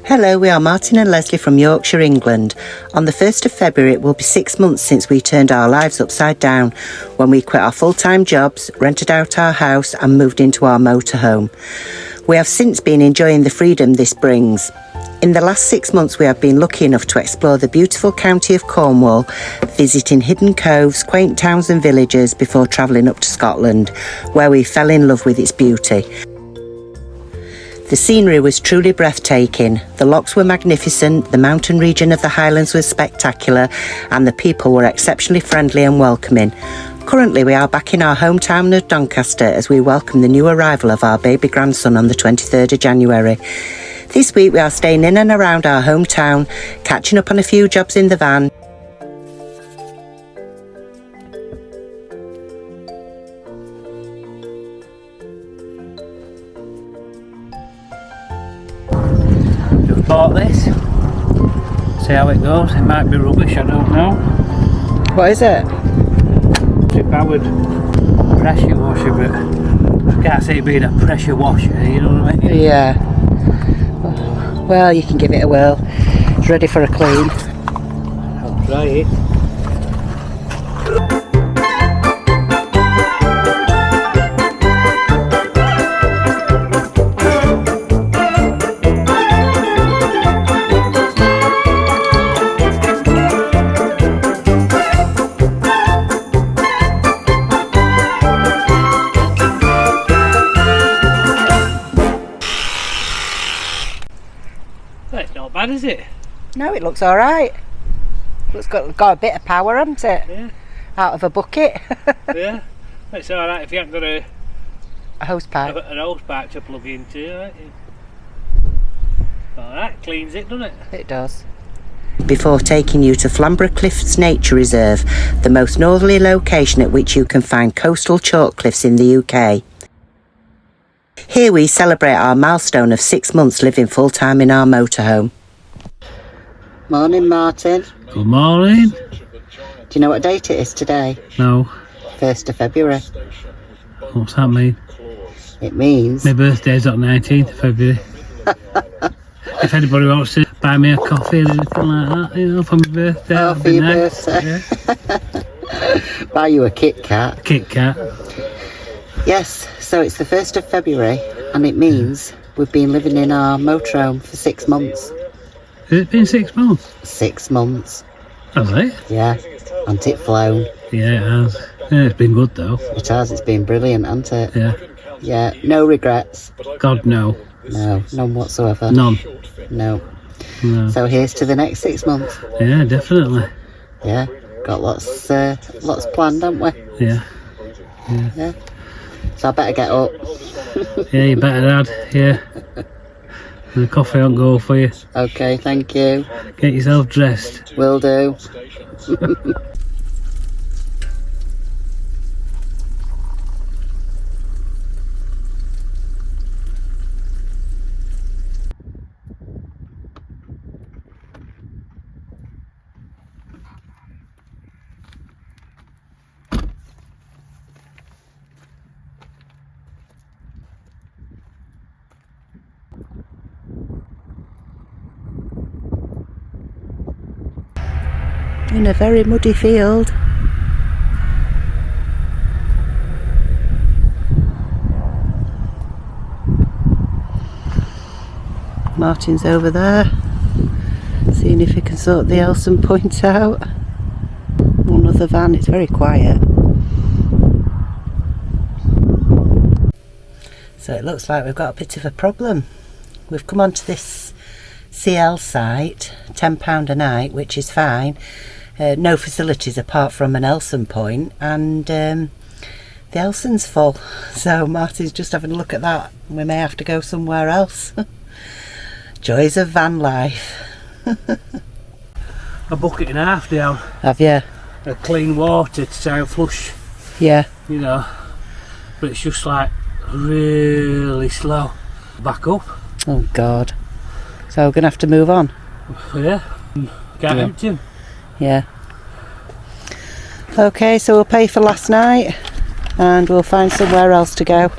Hello, we are Martin and Leslie from Yorkshire, England. On the 1st of February it will be 6 months since we turned our lives upside down when we quit our full-time jobs, rented out our house and moved into our motorhome. We have since been enjoying the freedom this brings. In the last 6 months we have been lucky enough to explore the beautiful county of Cornwall, visiting hidden coves, quaint towns and villages before travelling up to Scotland, where we fell in love with its beauty. The scenery was truly breathtaking, the lochs were magnificent, the mountain region of the Highlands was spectacular and the people were exceptionally friendly and welcoming. Currently we are back in our hometown of Doncaster as we welcome the new arrival of our baby grandson on the 23rd of January. This week we are staying in and around our hometown, catching up on a few jobs in the van. Bought this, see how it goes. It might be rubbish, I don't know. What is it? Trip powered pressure washer, but I can't see it being a pressure washer, you know what I mean? Yeah. Well, you can give it a whirl. It's ready for a clean. I'll try it. It's not bad, is it? No, it looks alright. It's got a bit of power, hasn't it? Yeah. Out of a bucket. Yeah. It's alright if you haven't got a hose pipe. An hose pipe to plug into, right? Alright, cleans it, doesn't it? It does. Before taking you to Flamborough Cliffs Nature Reserve, the most northerly location at which you can find coastal chalk cliffs in the UK. Here we celebrate our milestone of 6 months living full-time in our motorhome. Morning, Martin. Good morning. Do you know what date it is today? No. 1st of February. What's that mean? It means... My birthday's on 19th of February. If anybody wants to buy me a coffee or anything like that, you know, for my birthday. Oh, for your birthday. Yeah. Buy you a Kit Kat. Kit Kat. Yes, so it's the 1st of February and it means we've been living in our motorhome for 6 months. Has it been 6 months? 6 months. Has it? Yeah. Hasn't it flown? Yeah, it has. Yeah, it's been good though. It has, it's been brilliant, hasn't it? Yeah. Yeah, no regrets. God, no. No, none whatsoever. None. No. No. So here's to the next 6 months. Yeah, definitely. Yeah, got lots planned, haven't we? Yeah. Yeah. So I better get up. Yeah, you better, Dad. Yeah. And the coffee on go for you. Okay, thank you. Get yourself dressed. Will do. In a very muddy field. Martin's over there, seeing if he can sort the Elson Point out. Another van, it's very quiet. So it looks like we've got a bit of a problem. We've come onto this CL site, £10 a night, which is fine. No facilities apart from an Elson point, and the Elson's full, so Marty's just having a look at that. We may have to go somewhere else. Joys of van life. A bucket and a half down. Have you? A clean water to try and flush. Yeah. You know, but it's just like really slow. Back up. Oh God. So we're going to have to move on? Yeah. Can't empty them. Yeah. Okay, so we'll pay for last night and we'll find somewhere else to go.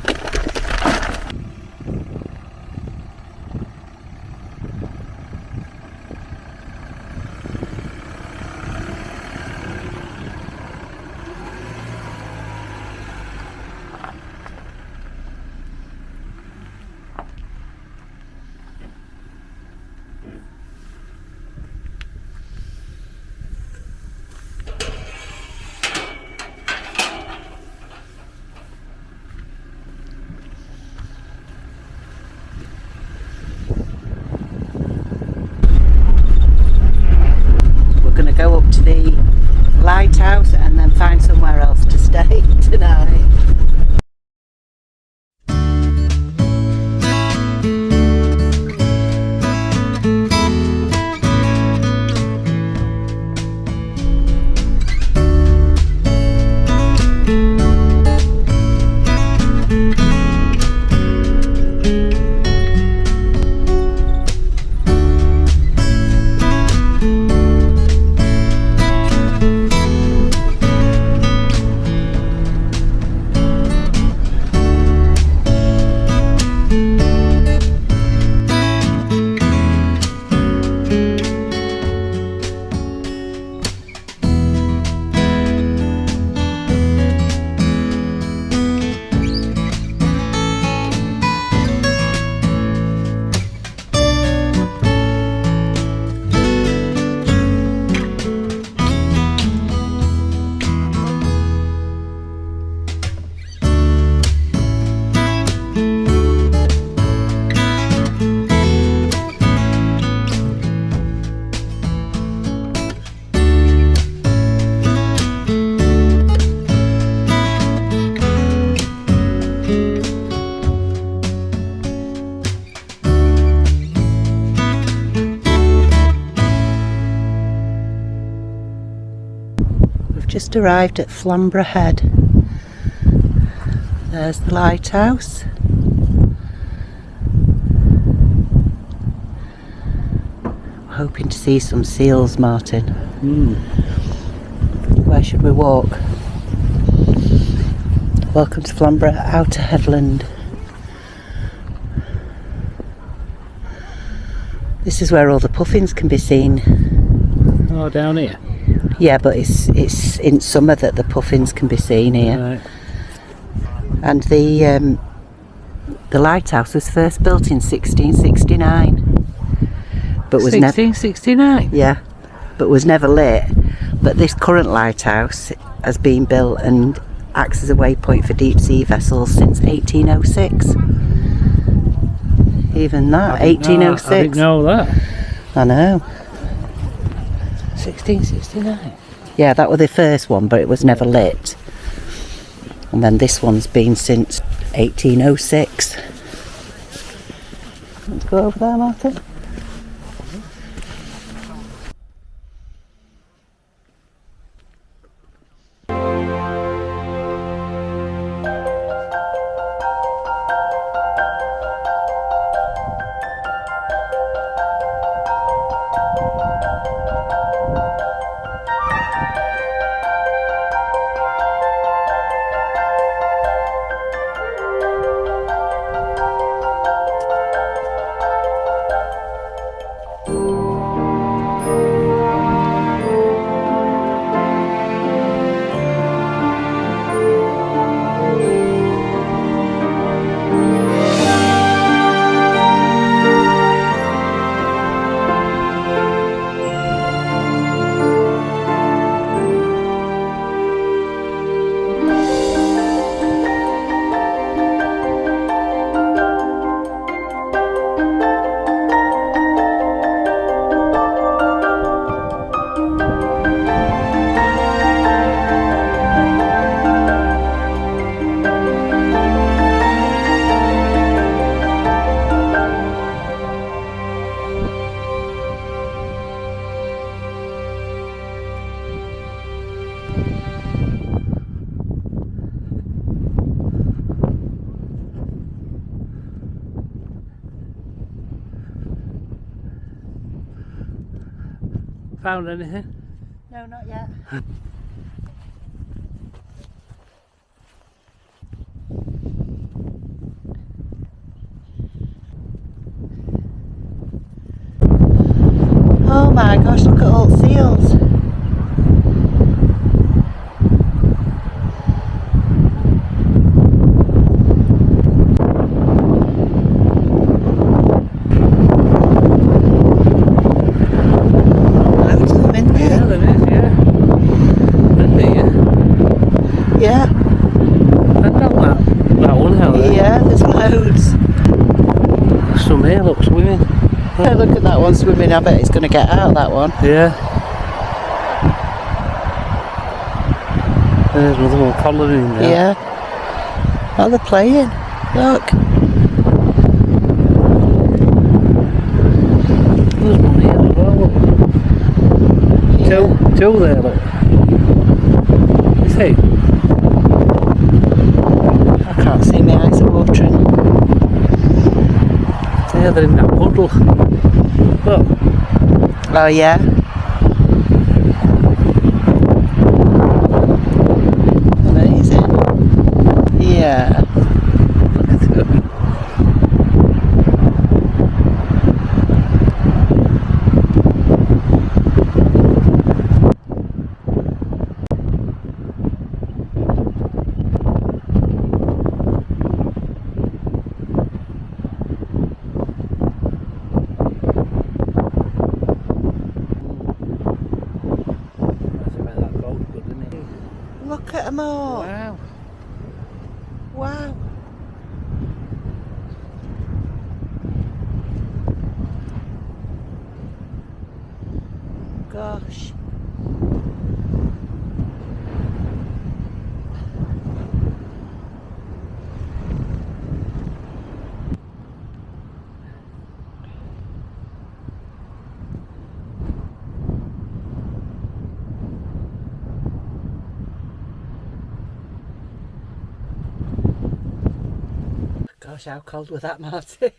lighthouse and then find somewhere else to stay tonight. Just arrived at Flamborough Head. There's the lighthouse. We're hoping to see some seals, Martin. Where should we walk? Welcome to Flamborough Outer Headland. This is where all the puffins can be seen. Oh, down here? Yeah, but it's in summer that the puffins can be seen here. Right. And the lighthouse was first built in 1669, but was 1669. Yeah, but was never lit. But this current lighthouse has been built and acts as a waypoint for deep sea vessels since 1806. Even that, 1806. I didn't know that. I know. 1669. Yeah, that was the first one, but it was never lit. And then this one's been since 1806. Let's go over there, Martin. Found anything? No, not yet. Oh my gosh, look at all the seals. Loads of them in there. Yeah, there is, yeah. Isn't there? Yeah. I know that one, how there. Yeah, there's loads. There's some here, look, swimming. Oh, look at that one swimming. I bet it's going to get out, that one. Yeah. There's another one following there. Yeah. Oh, they're playing. Look. There's one here as well, look. Yeah. Two there, look. You see? I can't see, my eyes are watering. Yeah, they're in that puddle. Look. Oh, yeah. Amazing. Yeah. Look at them. Look at them all. Wow. Wow. Gosh. Gosh, how cold was that, Martin?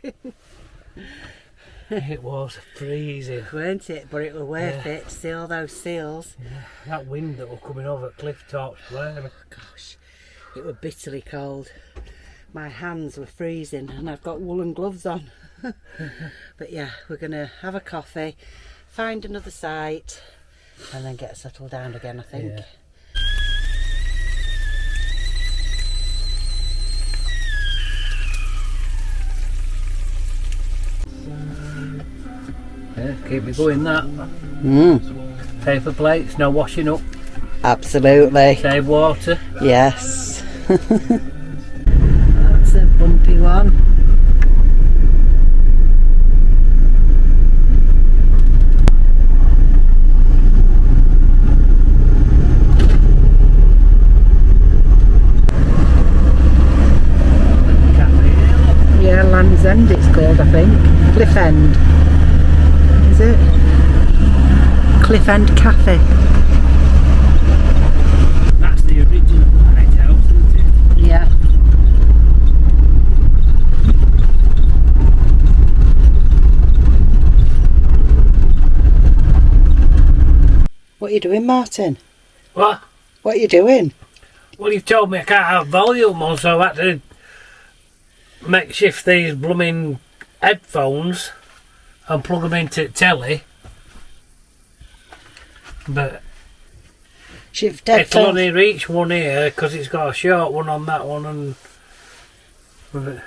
It was freezing. Weren't it? But it was worth Yeah. it to see all those seals. Yeah. That wind that was coming over at cliff tops, where Gosh, it was bitterly cold. My hands were freezing and I've got woolen gloves on. But yeah, we're going to have a coffee, find another site and then get settled down again, I think. Yeah. Yeah, keep me going that. Paper plates, no washing up, Absolutely. save water. Yes. That's a bumpy one. Yeah, Land's End it's called, I think. Cliff End. Is it? Cliff End Cafe. That's the original lighthouse, isn't it? Yeah. What are you doing, Martin? What? What are you doing? Well, you've told me I can't have volume on, so I had to makeshift these blooming headphones and plug them into telly. But Shift dead it'll phone. only reach one ear because it's got a short one on that one, and but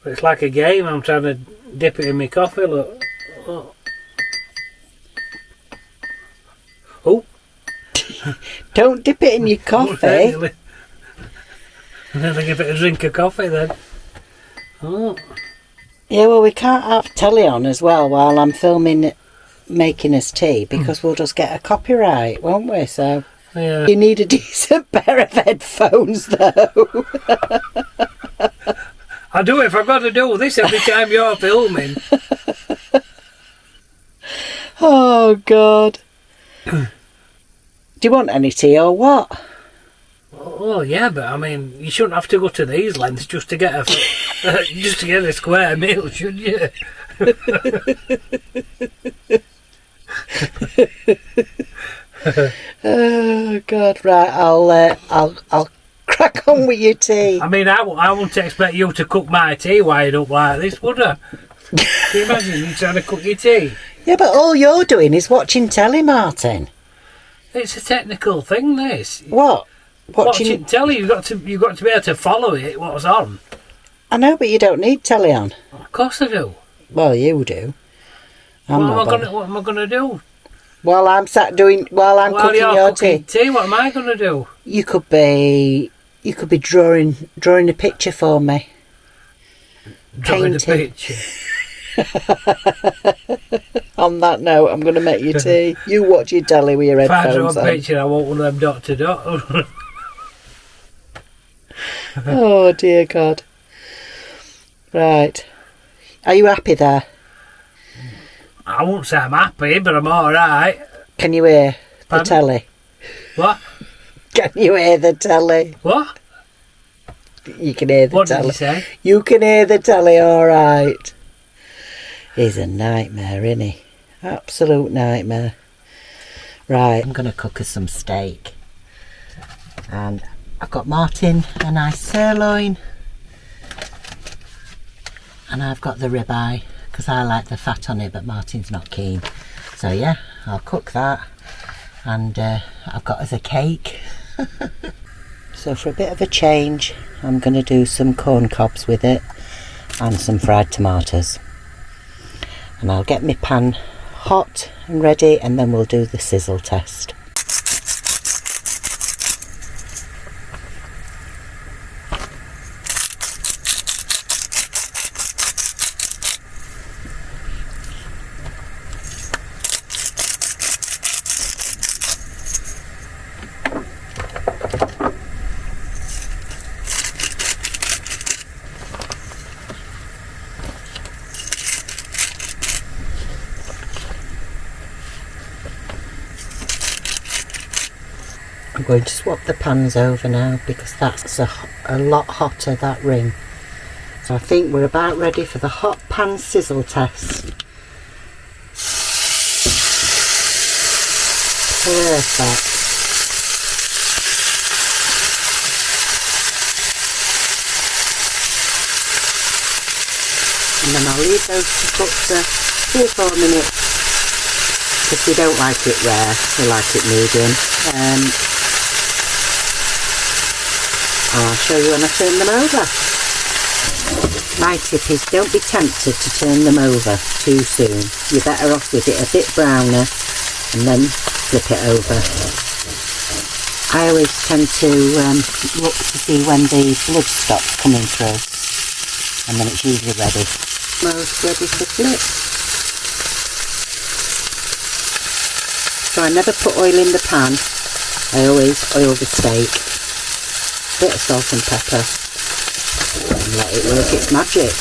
it's like a game. I'm trying to dip it in my coffee. Look. Oh. Don't dip it in your coffee. And then I give it a drink of coffee then. Oh. Yeah, well, we can't have telly on as well while I'm filming making us tea because we'll just get a copyright, won't we? So Yeah. you need a decent pair of headphones, though. I do if I've got to do this every time you're filming. Oh, God. Do you want any tea or what? Oh yeah, but I mean, you shouldn't have to go to these lengths just to get a just to get a square meal, should you? Oh, God, right, I'll crack on with your tea. I mean, I wouldn't expect you to cook my tea wired up like this, would I? Can you imagine you trying to cook your tea? Yeah, but all you're doing is watching telly, Martin. It's a technical thing, this. What? Watching telly, you've got to be able to follow it, what's on. I know, but you don't need telly on. Of course I do. Well, you do. What am I gonna do? While I'm cooking While you're your cooking tea, tea, what am I gonna do? you could be drawing a picture for me. Drawing a Painting. picture. On that note, I'm going to make you tea. You watch your telly with your If I draw headphones a on. picture, I want one of them dot to dot. Oh dear God. Right. Are you happy there? I won't say I'm happy, but I'm alright. Can you hear the Pardon? telly? What? Can you hear the telly? What? You can hear the What telly. did you say? You can hear the telly, alright. He's a nightmare, isn't he? Absolute nightmare. Right, I'm going to cook us some steak. And I've got Martin a nice sirloin. And I've got the ribeye, because I like the fat on it, but Martin's not keen. So yeah, I'll cook that. And I've got us a cake. So for a bit of a change, I'm going to do some corn cobs with it and some fried tomatoes. And I'll get my pan hot and ready, and then we'll do the sizzle test. I'm going to swap the pans over now because that's a lot hotter, that ring. So I think we're about ready for the hot pan sizzle test. Perfect. And then I'll leave those to cook for 3 or 4 minutes because we don't like it rare, we like it medium. I'll show you when I turn them over. My tip is don't be tempted to turn them over too soon. You're better off with it a bit browner and then flip it over. I always tend to look to see when the blood stops coming through, and then it's usually ready. Almost ready to flip. So I never put oil in the pan. I always oil the steak. Bit of salt and pepper and let it work its magic.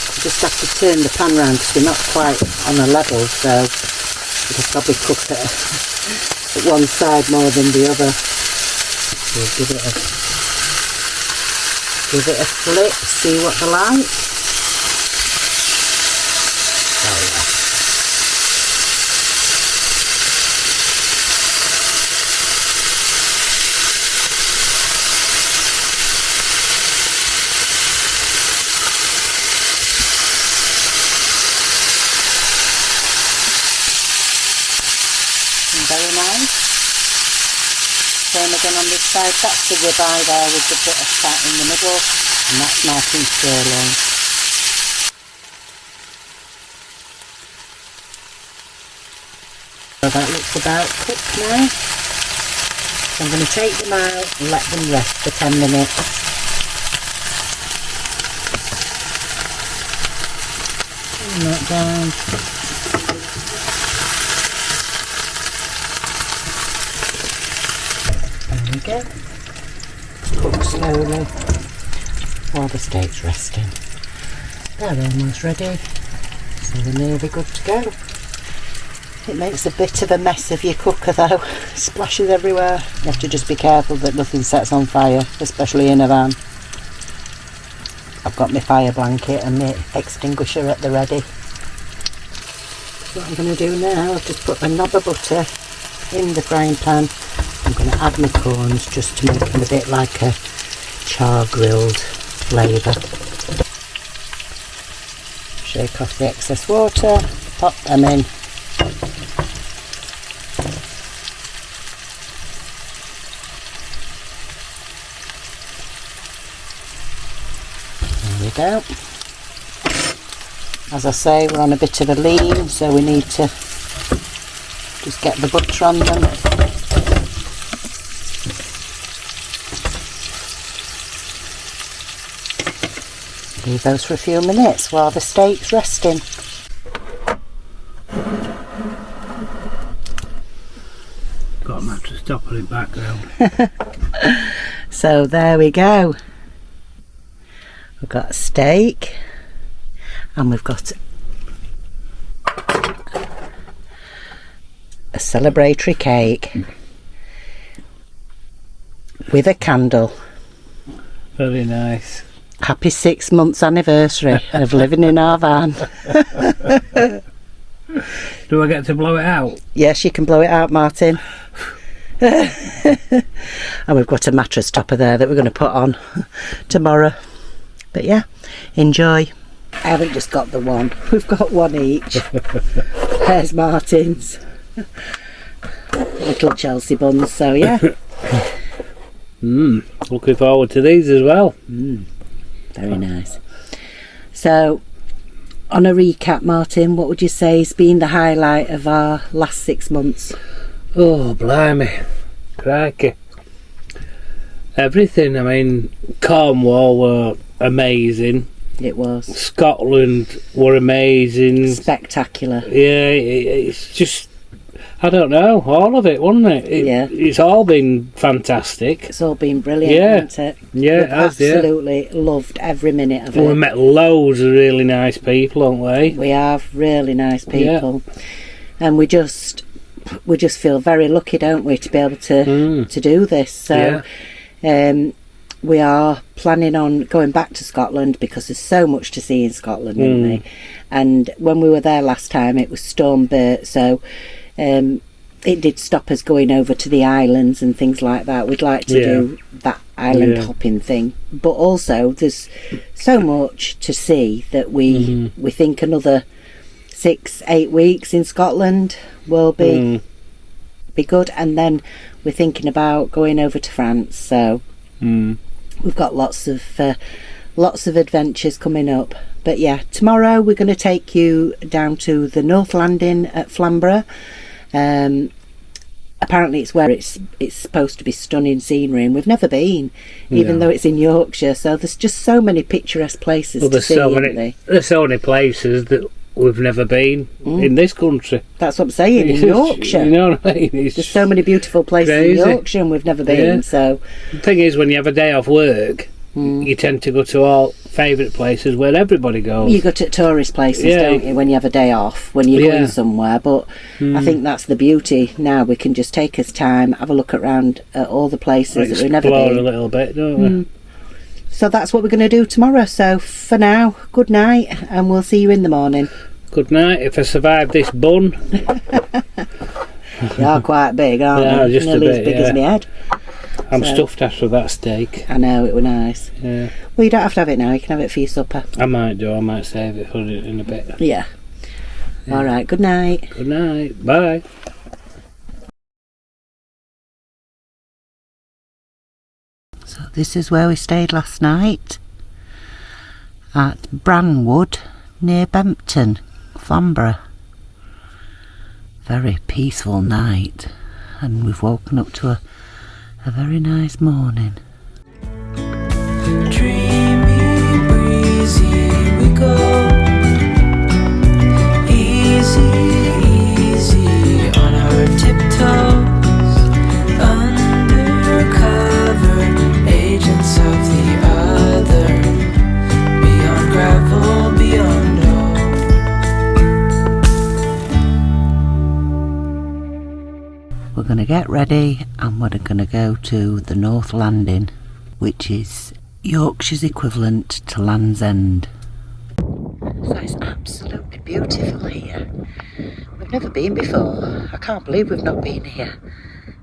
You just have to turn the pan round because we're not quite on a level, so you can probably cook at one side more than the other. We'll give it a flip, see what they like. Oh yeah. Very nice. Same again on this side. That's the ribeye there with the bit of fat in the middle, and that's Martin's sirloin. So that looks about cooked now. So I'm going to take them out and let them rest for 10 minutes. Turn that down. Go. Cook slowly while the steak's resting. They're almost ready, so they're nearly good to go. It makes a bit of a mess of your cooker though, splashes everywhere. You have to just be careful that nothing sets on fire, especially in a van. I've got my fire blanket and my extinguisher at the ready. What I'm going to do now, I've just put a knob of butter in the frying pan. I'm going to add my corns just to make them a bit like a char grilled flavour. Shake off the excess water, pop them in. There we go. As I say, we're on a bit of a lean, so we need to just get the butter on them. Leave those for a few minutes while the steak's resting. Got a mattress stop in the background. So there we go. We've got a steak and we've got a celebratory cake with a candle. Very nice. Happy 6 months anniversary of living in our van. Do I get to blow it out? Yes, you can blow it out, Martin. And we've got a mattress topper there that we're going to put on tomorrow. But yeah, enjoy. I haven't just got the one. We've got one each. There's Martin's. Little Chelsea buns, so yeah. Looking forward to these as well. Very nice. So, on a recap, Martin, what would you say has been the highlight of our last 6 months? Oh, blimey. Crikey. Everything. I mean, Cornwall were amazing. It was. Scotland were amazing. Spectacular. Yeah, it's just, I don't know, all of it, wasn't it? Yeah. It's all been fantastic. It's all been brilliant, Yeah. hasn't it? Yeah, We've it has, absolutely loved every minute of it. We met loads of really nice people, haven't we? We have really nice people. And we just feel very lucky, don't we, to be able to do this. So we are planning on going back to Scotland because there's so much to see in Scotland, isn't there? And when we were there last time, it was Storm Bert, so it did stop us going over to the islands and things like that. We'd like to do that island hopping thing, but also there's so much to see that we think another 6-8 weeks in Scotland will be good, and then we're thinking about going over to France. So we've got lots of adventures coming up. But yeah, tomorrow we're going to take you down to the North Landing at Flamborough. Apparently it's where it's supposed to be stunning scenery, and we've never been, even though it's in Yorkshire. So there's just so many picturesque places to see, there's so many places that we've never been in this country. That's what I'm saying, in Yorkshire. You know what I mean? There's so many beautiful places in Yorkshire and we've never been. So the thing is, when you have a day off work, you tend to go to all favourite places where everybody goes. You go to tourist places, don't you, when you have a day off, when you're going somewhere. But I think that's the beauty now. We can just take us time, have a look around at all the places that we've never been. Explore a little bit, don't we? So that's what we're going to do tomorrow. So for now, good night, and we'll see you in the morning. Good night. If I survive this bun. You are quite big, aren't you? Just Nearly a bit, as big as my head. I'm stuffed after that steak. I know, it was nice. Yeah. Well, you don't have to have it now. You can have it for your supper. I might do. I might save it for it in a bit. Yeah. All right. Good night. Good night. Bye. So this is where we stayed last night, at Branwood near Bempton, Flamborough. Very peaceful night, and we've woken up to a very nice morning. Dreamy, breezy, we go. Easy, easy on our tiptoes. Undercover agents of the other. Beyond gravel, beyond all. We're going to get ready and we're going to go to the North Landing, which is Yorkshire's equivalent to Land's End. So it's absolutely beautiful here. We've never been before. I can't believe we've not been here.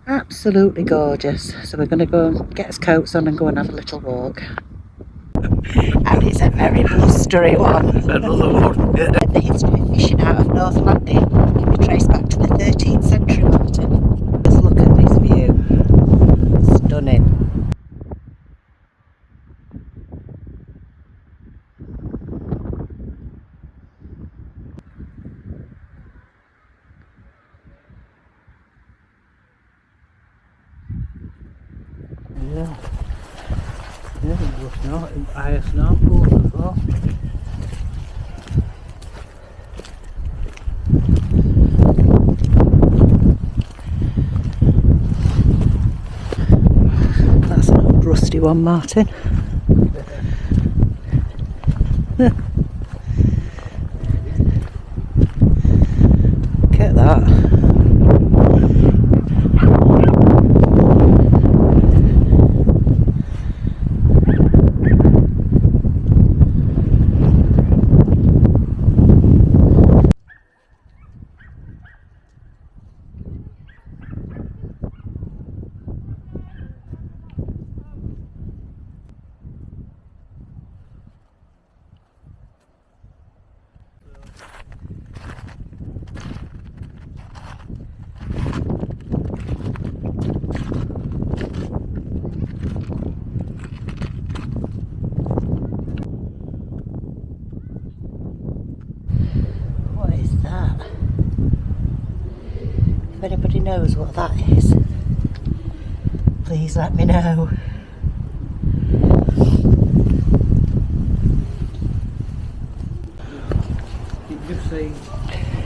Absolutely gorgeous. So we're going to go and get us coats on and go and have a little walk. And it's a very blustery one. Another one. The history of fishing out of North Landing can be traced back to the 13th century, Martin. Let's look at this view. Stunning. Yeah, I snorkeled as well. pretty one, Martin. Look at that. If anybody knows what that is, please let me know. You just see, you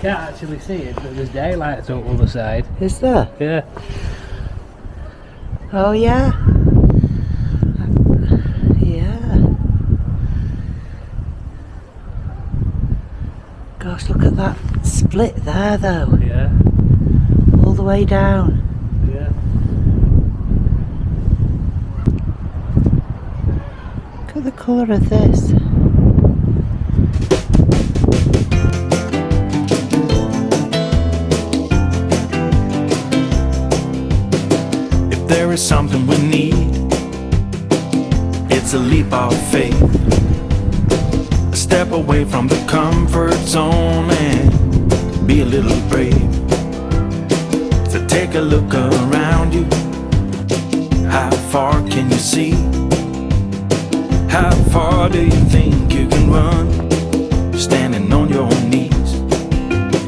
can't actually see it, but there's daylight on the other side. Is there? Yeah. Oh yeah. Yeah. Gosh, look at that split there though. Yeah. All the way down. Yeah. Look at the colour of this. If there is something we need, it's a leap of faith. A step away from the comfort zone and be a little brave. So take a look around you. How far can you see? How far do you think you can run, standing on your knees?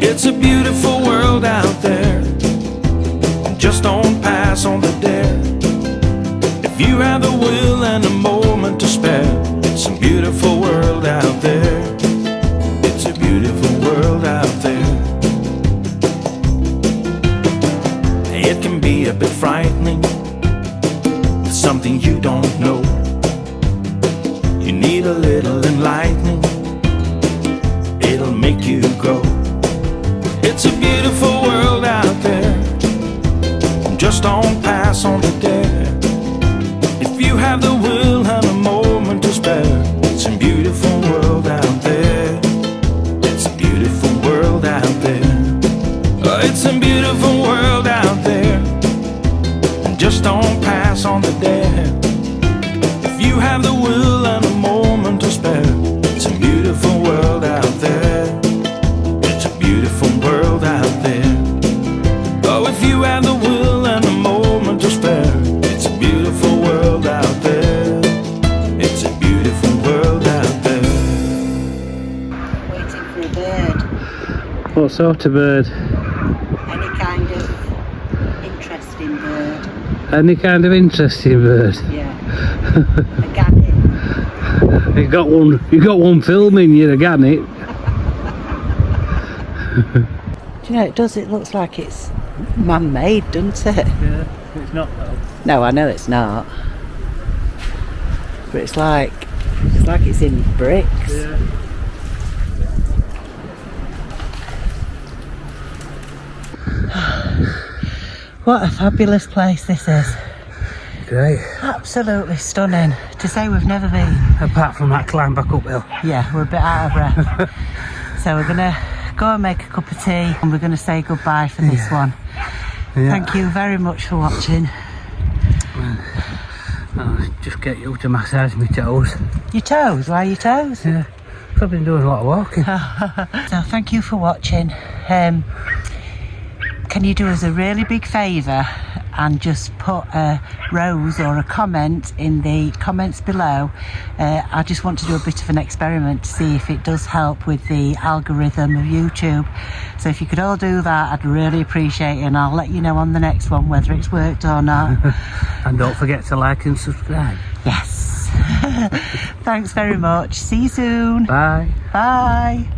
It's a beautiful world out there. Just don't pass on the dare. If you have the will and a moment to spare, it's a beautiful world out there. It's a beautiful world out there. It can be a bit frightening, it's something you don't know. You need a little enlightening, it'll make you grow. It's a beautiful world out there. Just don't pass on the dare. If you have the will and a moment to spare, it's a beautiful world out there. It's a beautiful world out there. Oh, it's a beautiful world out there. Just don't pass on the dare. If you have the will and a moment to spare, it's a beautiful world out there. It's a beautiful world out there. Oh, if you have the will and a moment to spare, it's a beautiful world out there. It's a beautiful world out there. Waiting for a bird. What sort of bird? Any kind of interesting bird. Any kind of interesting bird? Yeah. A gannet. You got one filming, you're a gannet. Do you know, it looks like it's man-made, doesn't it? Yeah, it's not though. No, I know it's not. But it's like it's in bricks. Yeah. What a fabulous place this is. Great. Absolutely stunning. To say we've never been. Apart from that climb back uphill. Yeah, we're a bit out of breath. So we're gonna go and make a cup of tea and we're gonna say goodbye for this one. Yeah. Thank you very much for watching. I'll just get you to massage my toes. Your toes? Why your toes? Yeah, I've been doing a lot of walking. So thank you for watching. Can you do us a really big favour and just put a rose or a comment in the comments below? I just want to do a bit of an experiment to see if it does help with the algorithm of YouTube. So if you could all do that, I'd really appreciate it, and I'll let you know on the next one whether it's worked or not. And don't forget to like and subscribe. Yes. Thanks very much. See you soon. Bye. Bye.